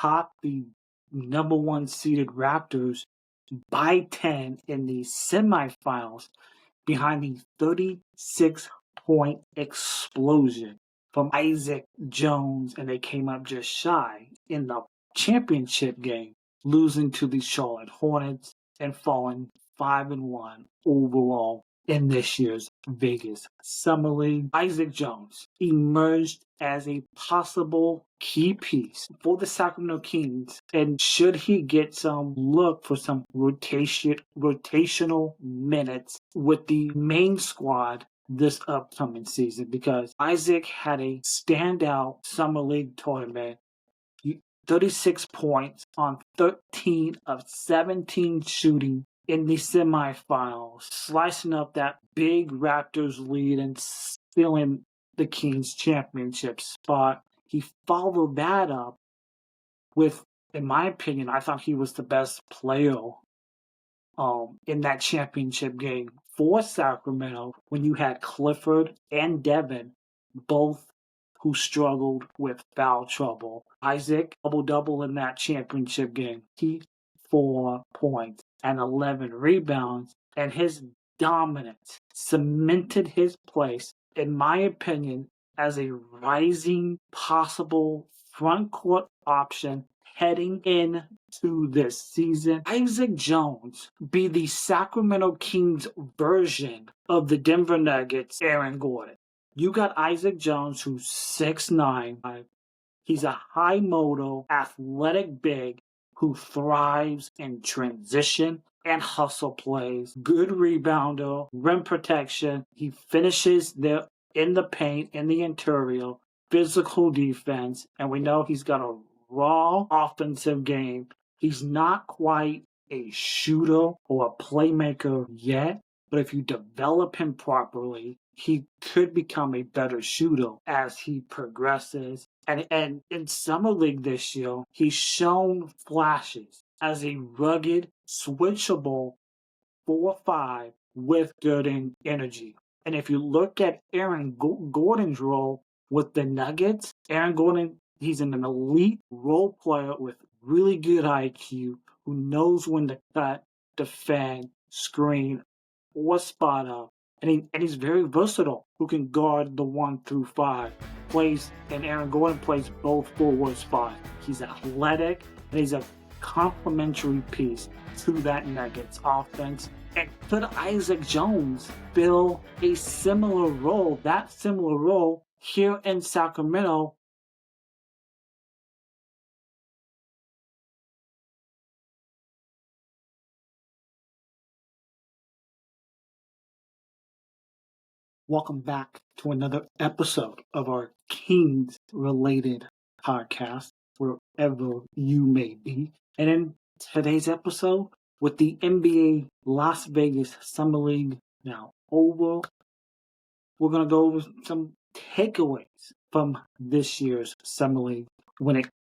topped the number one seeded Raptors by 10 in the semifinals behind the 36-point explosion from Isaac Jones, and they came up just shy in the championship game, losing to the Charlotte Hornets and falling 5-1 overall in this year's Vegas Summer League. Isaac Jones emerged as a possible key piece for the Sacramento Kings, and should he get some look for some rotational minutes with the main squad this upcoming season, because Isaac had a standout Summer League tournament. 36 points on 13 of 17 shooting in the semifinals, slicing up that big Raptors lead and stealing the Kings championship spot. He followed that up with, in my opinion, I thought he was the best player in that championship game for Sacramento, when you had Clifford and Devin, both who struggled with foul trouble. Isaac, double-double in that championship game. 4 points and 11 rebounds, and his dominance cemented his place, in my opinion, as a rising possible front court option heading into this season. Isaac Jones be the Sacramento Kings version of the Denver Nuggets' Aaron Gordon. You got Isaac Jones, who's 6'9". He's a high-motor, athletic big who thrives in transition and hustle plays. Good rebounder, rim protection. He finishes there in the paint, in the interior, physical defense, and we know he's got a raw offensive game. He's not quite a shooter or a playmaker yet, but if you develop him properly, he could become a better shooter as he progresses. And in Summer League this year, he's shown flashes as a rugged, switchable 4-5 with good energy. And if you look at Aaron Gordon's role with the Nuggets, Aaron Gordon, he's an elite role player with really good IQ, who knows when to cut, defend, screen, or spot up. And he's very versatile, who can guard the 1 through 5. And Aaron Gordon plays both forward spots. He's athletic, and he's a complementary piece to that Nuggets offense. And could Isaac Jones fill a similar role here in Sacramento? Welcome back to another episode of our Kings-related podcast, wherever you may be. And in today's episode, with the NBA Las Vegas Summer League now over, we're going to go over some takeaways from this year's Summer League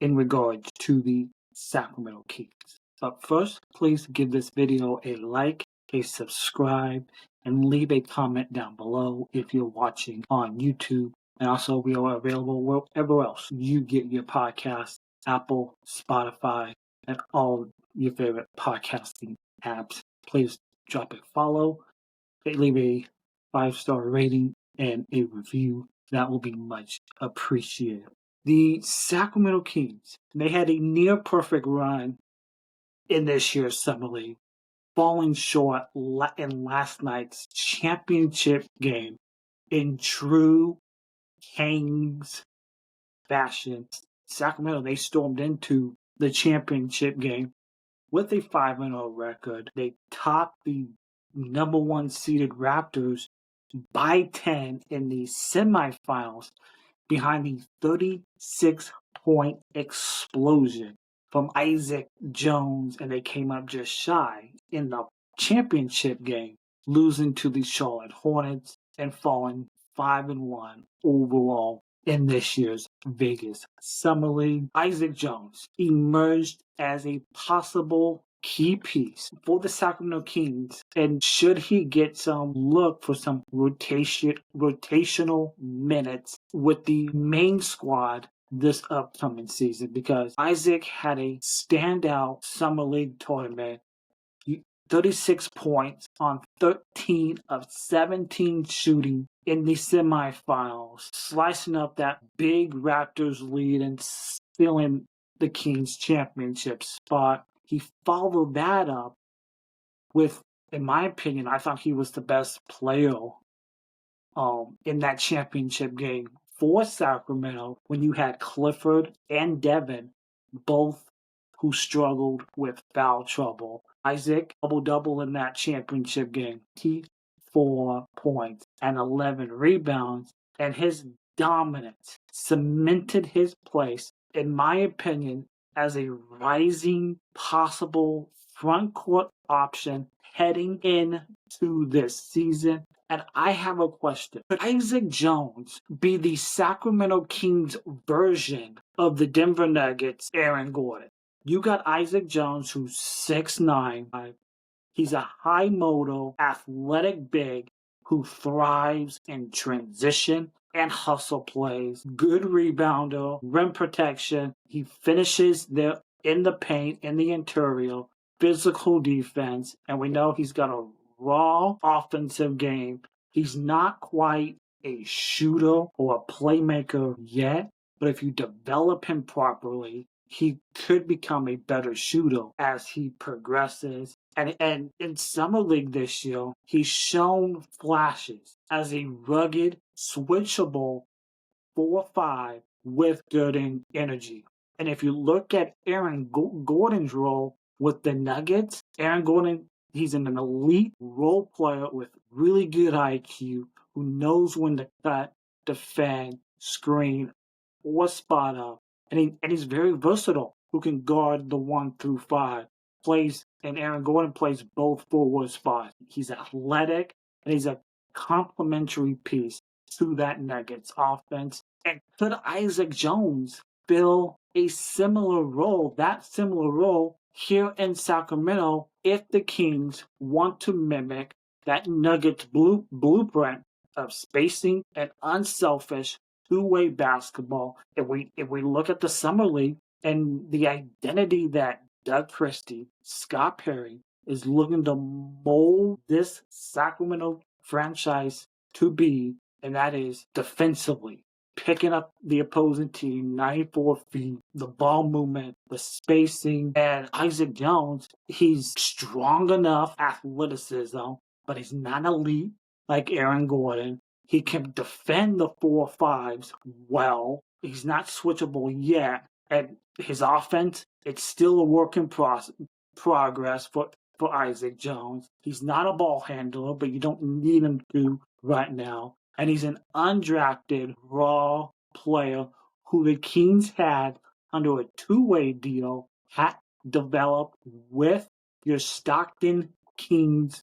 in regards to the Sacramento Kings. But first, please give this video a like, a subscribe, and leave a comment down below if you're watching on YouTube. And also, we are available wherever else you get your podcasts, Apple, Spotify, and all your favorite podcasting apps. Please drop a follow, leave a 5-star rating, and a review. That will be much appreciated. The Sacramento Kings, they had a near-perfect run in this year's Summer League, falling short in last night's championship game in true Kings fashion. Sacramento, they stormed into the championship game with a 5-0 record. They topped the number one seeded Raptors by 10 in the semifinals behind the 36-point explosion from Isaac Jones, and they came up just shy in the championship game, losing to the Charlotte Hornets and falling 5-1 overall in this year's Vegas Summer League. Isaac Jones emerged as a possible key piece for the Sacramento Kings, and should he get some look for some rotational minutes with the main squad this upcoming season because Isaac had a standout summer league tournament. 36 points on 13 of 17 shooting in the semifinals, slicing up that big Raptors lead and stealing the Kings championship spot. He followed that up with, in my opinion, I thought he was the best player in that championship game for Sacramento when you had Clifford and Devin, both who struggled with foul trouble. Isaac double-double in that championship game. 4 points and 11 rebounds, and his dominance cemented his place, in my opinion, as a rising possible front court option heading into this season. And I have a question. Could Isaac Jones be the Sacramento Kings version of the Denver Nuggets' Aaron Gordon? You got Isaac Jones, who's 6'9". He's a high-motor, athletic big who thrives in transition and hustle plays. Good rebounder, rim protection. He finishes there in the paint, in the interior, physical defense, and we know he's got a raw offensive game. He's not quite a shooter or a playmaker yet, but if you develop him properly, he could become a better shooter as he progresses. And in Summer League this year, he's shown flashes as a rugged, switchable 4-5 with good energy. And if you look at Aaron Gordon's role with the Nuggets, Aaron Gordon, he's an elite role player with really good IQ who knows when to cut, defend, screen, or spot up. And he's very versatile, who can guard the 1 through 5. And Aaron Gordon plays both forward spots. He's athletic, and he's a complementary piece to that Nuggets offense. And could Isaac Jones fill a similar role here in Sacramento if the Kings want to mimic that Nuggets blueprint of spacing and unselfish two-way basketball? If we look at the Summer League and the identity that Doug Christie, Scott Perry is looking to mold this Sacramento franchise to be, and that is defensively, picking up the opposing team 94 feet, the ball movement, the spacing, and Isaac Jones, he's strong enough athleticism, but he's not elite like Aaron Gordon. He can defend the 4-5s well. He's not switchable yet. And his offense, it's still a work in progress for Isaac Jones. He's not a ball handler, but you don't need him to right now. And he's an undrafted, raw player who the Kings had under a two-way deal, had developed with your Stockton Kings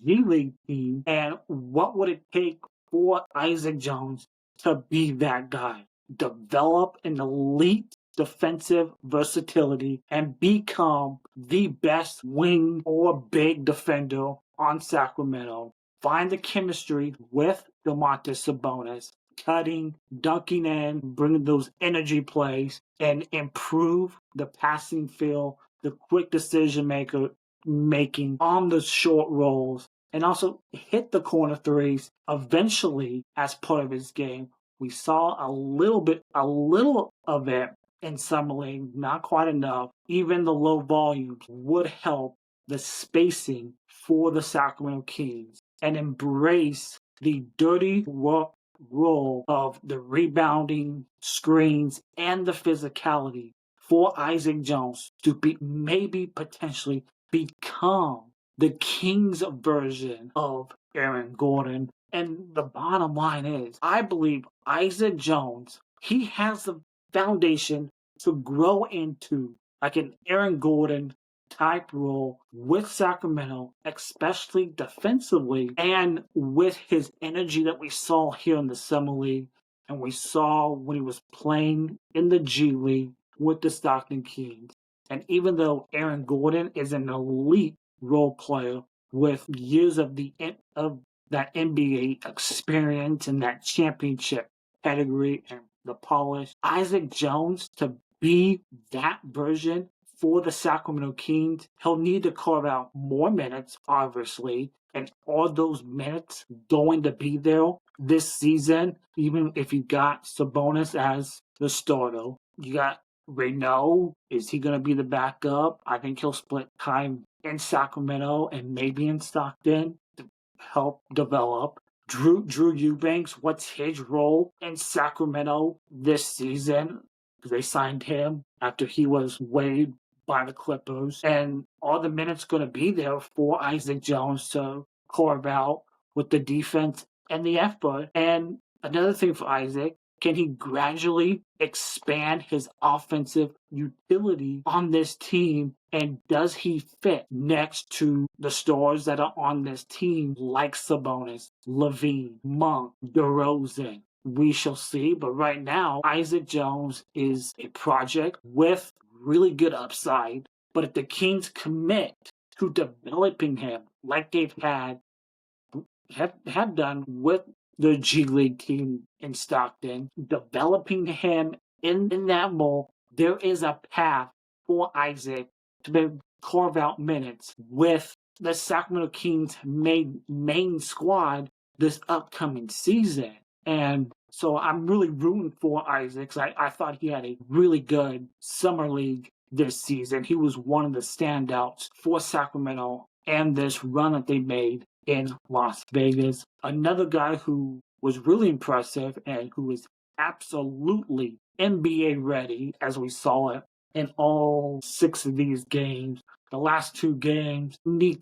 G League team. And what would it take for Isaac Jones to be that guy? Develop an elite defensive versatility and become the best wing or big defender on Sacramento. Find the chemistry with Domantas Sabonis, cutting, dunking in, bringing those energy plays, and improve the passing feel, the quick decision making on the short rolls, and also hit the corner threes eventually as part of his game. We saw a little of it in Summer League, not quite enough. Even the low volumes would help the spacing for the Sacramento Kings and embrace the dirty work role of the rebounding, screens, and the physicality for Isaac Jones to potentially become the Kings version of Aaron Gordon. And the bottom line is, I believe Isaac Jones, he has the foundation to grow into like an Aaron Gordon type role with Sacramento, especially defensively, and with his energy that we saw here in the Summer League, and we saw when he was playing in the G League with the Stockton Kings. And even though Aaron Gordon is an elite role player with years of that NBA experience and that championship pedigree and the polish. Isaac Jones, to be that version for the Sacramento Kings, he'll need to carve out more minutes, obviously, and all those minutes going to be there this season, even if you got Sabonis as the starter. You got Renaud. Is he going to be the backup? I think he'll split time in Sacramento and maybe in Stockton to help develop. Drew Eubanks, what's his role in Sacramento this season? Because they signed him after he was waived by the Clippers. And all the minutes going to be there for Isaac Jones to carve out with the defense and the effort. And another thing for Isaac, can he gradually expand his offensive utility on this team? And does he fit next to the stars that are on this team, like Sabonis, LaVine, Monk, DeRozan? We shall see. But right now, Isaac Jones is a project with really good upside. But if the Kings commit to developing him like they've have done with the G League team in Stockton, developing him in that mold, there is a path for Isaac to be carve out minutes with the Sacramento Kings main squad this upcoming season. And so I'm really rooting for Isaac. I thought he had a really good summer league this season. He was one of the standouts for Sacramento and this run that they made in Las Vegas. Another guy who was really impressive and who is absolutely NBA ready, as we saw it in all 6 of these games. The last 2 games, Nique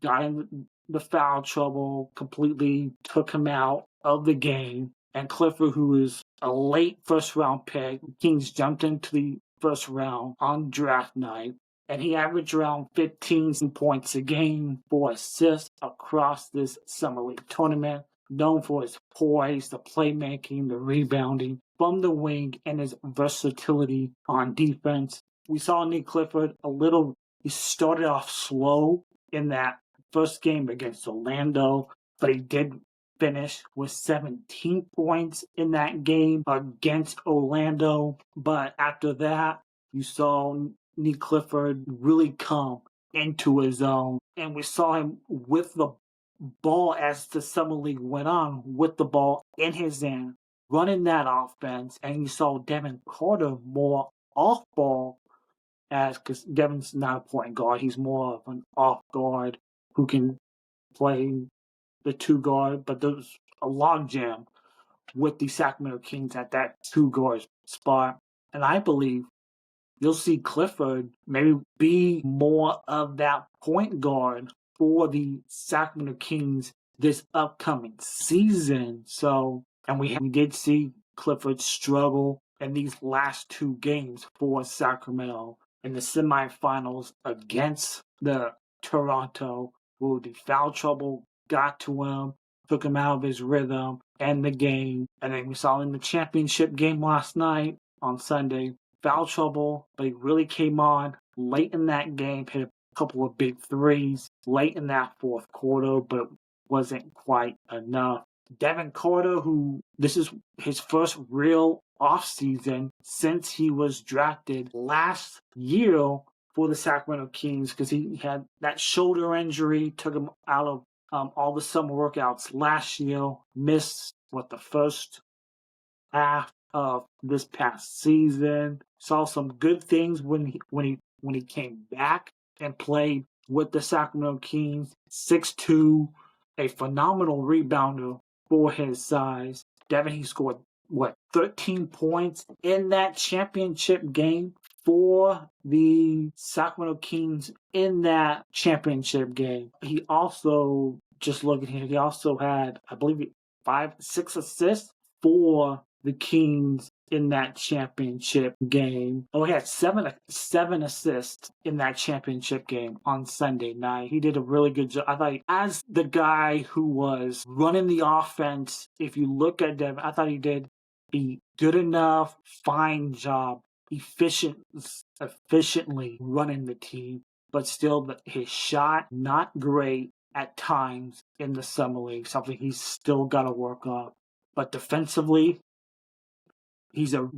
got in the foul trouble, completely took him out of the game. And Clifford, who is a late first-round pick, Kings jumped into the first round on draft night. And he averaged around 15 points a game, 4 assists across this summer league tournament. Known for his poise, the playmaking, the rebounding from the wing, and his versatility on defense. We saw Nique he started off slow in that first game against Orlando, but he did finish with 17 points in that game against Orlando. But after that, you saw Nique Clifford really come into his own. And we saw him with the ball as the summer league went on, with the ball in his hand, running that offense. And you saw Devin Carter more off ball, because Devin's not a point guard. He's more of an off guard who can play the 2 guard. But there's a logjam with the Sacramento Kings at that 2 guard spot. And I believe you'll see Clifford maybe be more of that point guard for the Sacramento Kings this upcoming season. So, and we did see Clifford struggle in these last 2 games for Sacramento in the semifinals against the Toronto, where the foul trouble got to him, took him out of his rhythm and the game. And then we saw in the championship game last night on Sunday, foul trouble, but he really came on late in that game, hit a couple of big threes late in that fourth quarter, but it wasn't quite enough. Devin Carter, who this is his first real offseason since he was drafted last year for the Sacramento Kings, because he had that shoulder injury, took him out of all the summer workouts last year, missed the first half of this past season. Saw some good things when he came back and played with the Sacramento Kings. 6'2", a phenomenal rebounder for his size. Devin, he scored 13 points in that championship game for the Sacramento Kings in that championship game. He also, just looking here, he also had, I believe, 6 assists for the Kings in that championship game. Oh, he had seven assists in that championship game on Sunday night. He did a really good job. I thought, as the guy who was running the offense, if you look at Devin, I thought he did a good enough, fine job, efficiently running the team, but still his shot, not great at times in the summer league, something he's still got to work on. But defensively,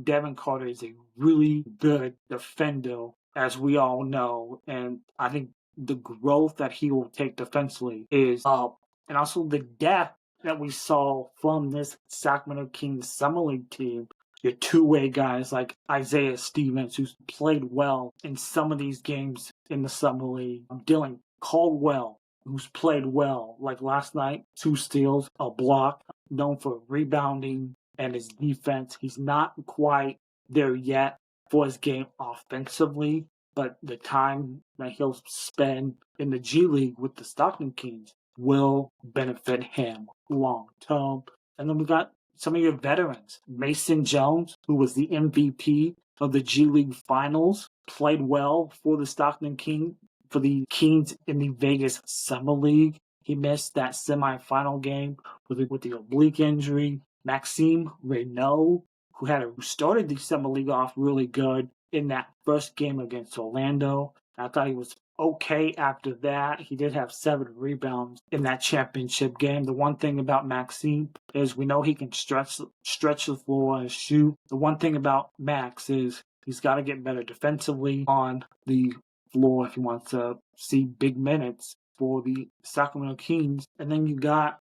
Devin Carter is a really good defender, as we all know, and I think the growth that he will take defensively is up, and also the depth that we saw from this Sacramento Kings Summer League team. Your two-way guys like Isaiah Stevens, who's played well in some of these games in the Summer League. Dylan Caldwell, who's played well, like last night, 2 steals, a block, known for rebounding and his defense. He's not quite there yet for his game offensively, but the time that he'll spend in the G League with the Stockton Kings will benefit him long term. And then we got some of your veterans. Mason Jones, who was the MVP of the G League Finals, played well for the Stockton Kings, for the Kings in the Vegas Summer League. He missed that semifinal game with the oblique injury. Maxime Renaud, who started the Summer League off really good in that first game against Orlando. I thought he was okay after that. He did have 7 rebounds in that championship game. The one thing about Maxime is we know he can stretch the floor and shoot. The one thing about Max is he's got to get better defensively on the floor if he wants to see big minutes for the Sacramento Kings. And then you got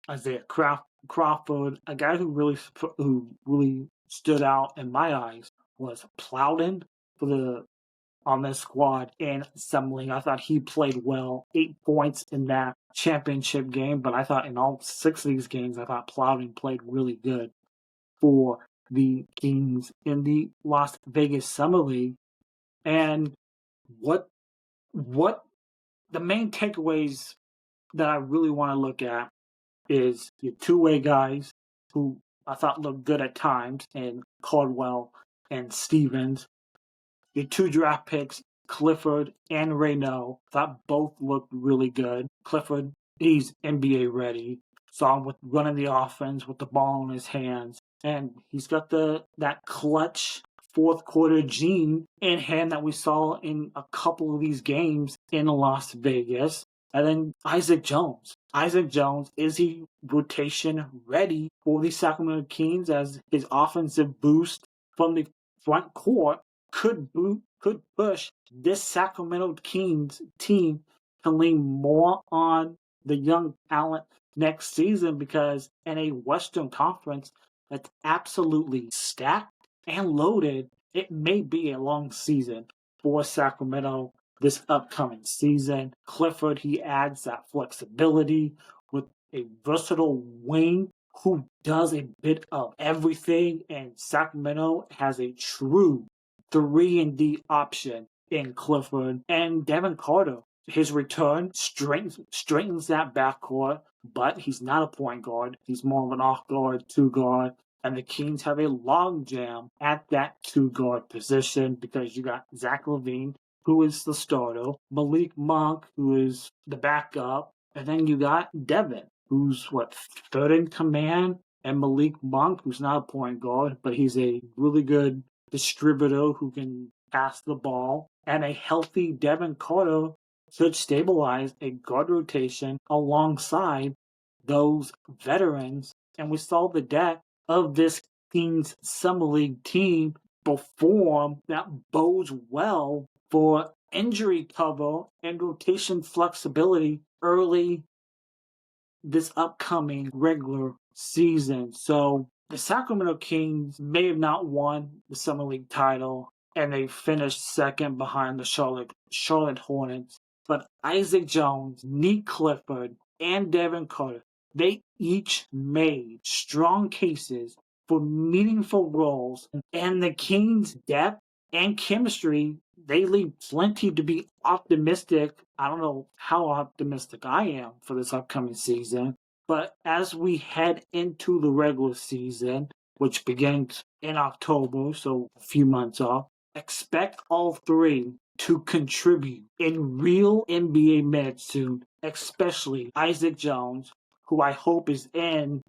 Isaiah Crawford, a guy who really stood out in my eyes was Plowden on this squad in Summer League. I thought he played well, 8 points in that championship game, but I thought in all 6 of these games, I thought Plowden played really good for the Kings in the Las Vegas Summer League. And what the main takeaways that I really want to look at is your two-way guys who I thought looked good at times, in Caldwell and Stevens. Your 2 draft picks, Clifford and Renaud, thought both looked really good. Clifford, he's NBA ready. Saw him with running the offense with the ball in his hands. And he's got that clutch fourth quarter gene in him that we saw in a couple of these games in Las Vegas. And then Isaac Jones. Is he rotation ready for the Sacramento Kings, as his offensive boost from the front court could push this Sacramento Kings team to lean more on the young talent next season, because in a Western Conference that's absolutely stacked and loaded, it may be a long season for Sacramento this upcoming season. Clifford, he adds that flexibility with a versatile wing who does a bit of everything, and Sacramento has a true 3-and-D option in Clifford. And Devin Carter, his return straightens that backcourt, but he's not a point guard. He's more of an off-guard, 2-guard. And the Kings have a logjam at that 2-guard position, because you got Zach LaVine, who is the starter, Malik Monk, who is the backup, and then you got Devin, who's third in command, and Malik Monk, who's not a point guard, but he's a really good distributor who can pass the ball. And a healthy Devin Carter should stabilize a guard rotation alongside those veterans. And we saw the depth of this Kings Summer League team perform that bodes well for injury cover and rotation flexibility early this upcoming regular season. So the Sacramento Kings may have not won the Summer League title, and they finished second behind the Charlotte Hornets. But Isaac Jones, Nique Clifford, and Devin Carter, they each made strong cases for meaningful roles, and the Kings' depth and chemistry, they leave plenty to be optimistic. I don't know how optimistic I am for this upcoming season, but as we head into the regular season, which begins in October, so a few months off, expect all 3 to contribute in real NBA minutes soon, especially Isaac Jones, who I hope is in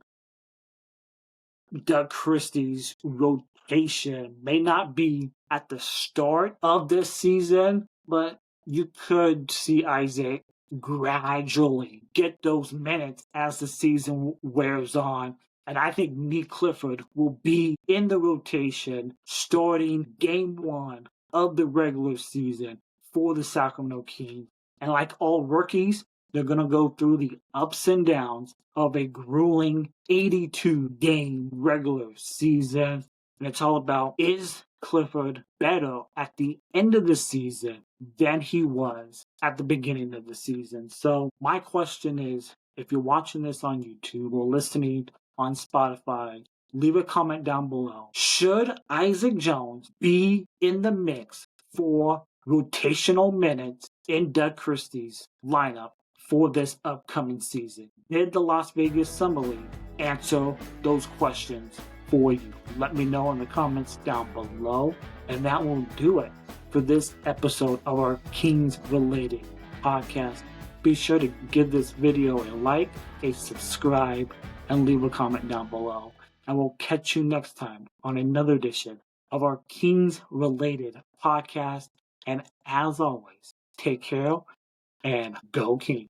Doug Christie's rotation. May not be at the start of this season, but you could see Isaac gradually get those minutes as the season wears on. And I think Nique Clifford will be in the rotation starting game 1 of the regular season for the Sacramento Kings. And like all rookies, they're going to go through the ups and downs of a grueling 82-game regular season. And it's all about, is Clifford better at the end of the season than he was at the beginning of the season? So my question is, if you're watching this on YouTube or listening on Spotify, leave a comment down below. Should Isaac Jones be in the mix for rotational minutes in Doug Christie's lineup for this upcoming season? Did the Las Vegas Summer League answer those questions for you? Let me know in the comments down below. And that will do it for this episode of our Kings Related podcast. Be sure to give this video a like, a subscribe, and leave a comment down below. And we'll catch you next time on another edition of our Kings Related podcast. And as always, take care and go Kings.